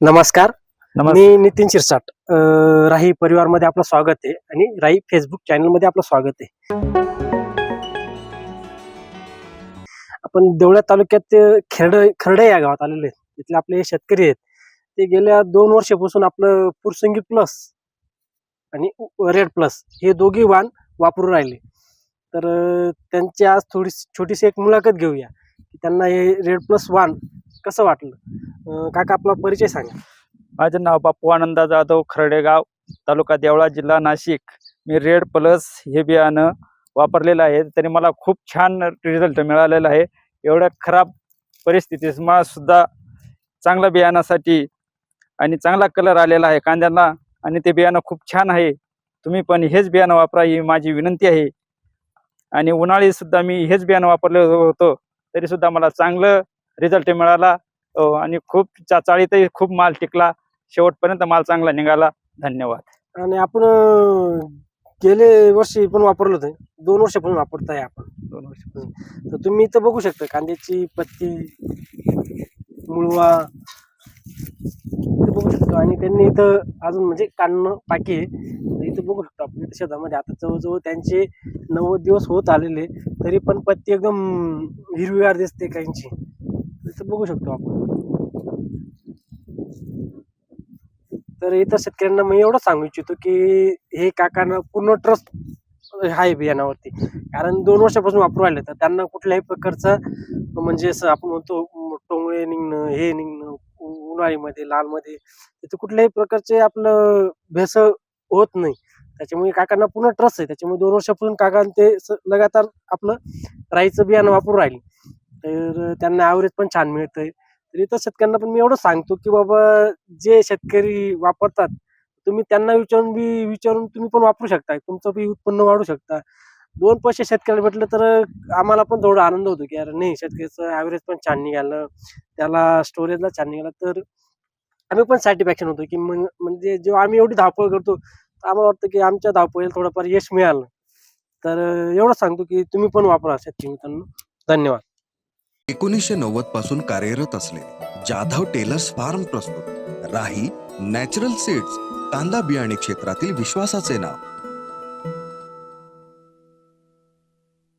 नमस्कार. नमस्कार. मी नितीन शिरसाट. राही परिवारमध्ये आपलं स्वागत आहे आणि राही फेसबुक चॅनलमध्ये आपलं स्वागत आहे. आपण देवळा तालुक्यात खर्डे या गावात आलेलो आहे. तिथले आपले शेतकरी आहेत. ते गेल्या 2 वर्षापासून आपलं पुरसंगी प्लस आणि रेड प्लस हे दोघी वाण वापरून राहिले. तर त्यांची आज थोडीशी छोटीशी एक मुलाखत घेऊया की त्यांना हे रेड प्लस वाण कसं वाटलं. काका आपला परिचय सांगा. माझे नाव बापू आनंदा जाधव, खर्डेगाव, तालुका देवळा, जिल्हा नाशिक. मी रेड प्लस हे बियाणं वापरलेलं आहे. तरी मला खूप छान रिझल्ट मिळालेला आहे. एवढ्या खराब परिस्थितीत मला सुद्धा चांगल्या बियाणासाठी आणि चांगला कलर आलेला आहे कांद्याला आणि ते बियाणं खूप छान आहे. तुम्ही पण हेच बियाणं वापरा ही माझी विनंती आहे. आणि उन्हाळी सुद्धा मी हेच बियाणं वापरलं होतं तरी सुद्धा मला चांगलं रिझल्ट मिळाला आणि खूप चाळीतही खूप माल टिकला. शेवटपर्यंत माल चांगला निघाला. धन्यवाद. आणि आपण गेले वर्षी पण वापरलं होतं. 2 वर्षापासून वापरताय आपण. 2 वर्ष. तर तुम्ही इथं बघू शकता कांद्याची पत्ती, मुळवा इथं बघू शकतो आणि त्यांनी इथं अजून म्हणजे काढणं बाकी आहे. तर इथं बघू शकतो आपण इथं शेतामध्ये आता जवळजवळ त्यांचे 90 दिवस होत आलेले तरी पण पत्ती एकदम हिरवीगार दिसते काहींची. इथं बघू शकतो आपण. तर इतर शेतकऱ्यांना मी एवढं सांगू इच्छितो की हे काकांना पूर्ण ट्रस्ट आहे बियाणावरती. कारण 2 वर्षापासून वापरून राहिले तर त्यांना कुठल्याही प्रकारचं म्हणजे असं आपण म्हणतो टोंगळे निघणं, हे निघणं उन्हाळीमध्ये, लालमध्ये तिथे कुठल्याही प्रकारचे आपलं भेसळ होत नाही. त्याच्यामुळे काकांना पूर्ण ट्रस्ट आहे. त्याच्यामुळे 2 वर्षापासून काकांनी ते लगातार आपलं राईचं बियाणं वापरून राहिले. तर त्यांना ॲव्हरेज पण छान मिळतंय. तर इतर शेतकऱ्यांना पण मी एवढं सांगतो की बाबा जे शेतकरी वापरतात तुम्ही त्यांना विचारून तुम्ही पण वापरू शकता. तुमचं बी उत्पन्न वाढू शकता. 2 पैसे शेतकऱ्याला भेटले तर आम्हाला पण थोडा आनंद होतो की अरे नाही शेतकऱ्याचं ॲव्हरेज पण छान निघालं. त्याला स्टोरेजला छान निघाला तर आम्ही पण सॅटिस्फॅक्शन होतो की म्हणजे जेव्हा आम्ही एवढी धावपळ करतो तर आम्हाला वाटतं की आमच्या धावपळीला थोडंफार यश मिळालं. तर एवढं सांगतो की तुम्ही पण वापरा शेतकरी मित्रांनो. धन्यवाद. 1990 पासून कार्यरत असलेले जाधव टेलर्स फार्म प्रस्तुत राही नॅचरल सीड्स, कांदा बियाणे क्षेत्रातील विश्वासाचे नाव.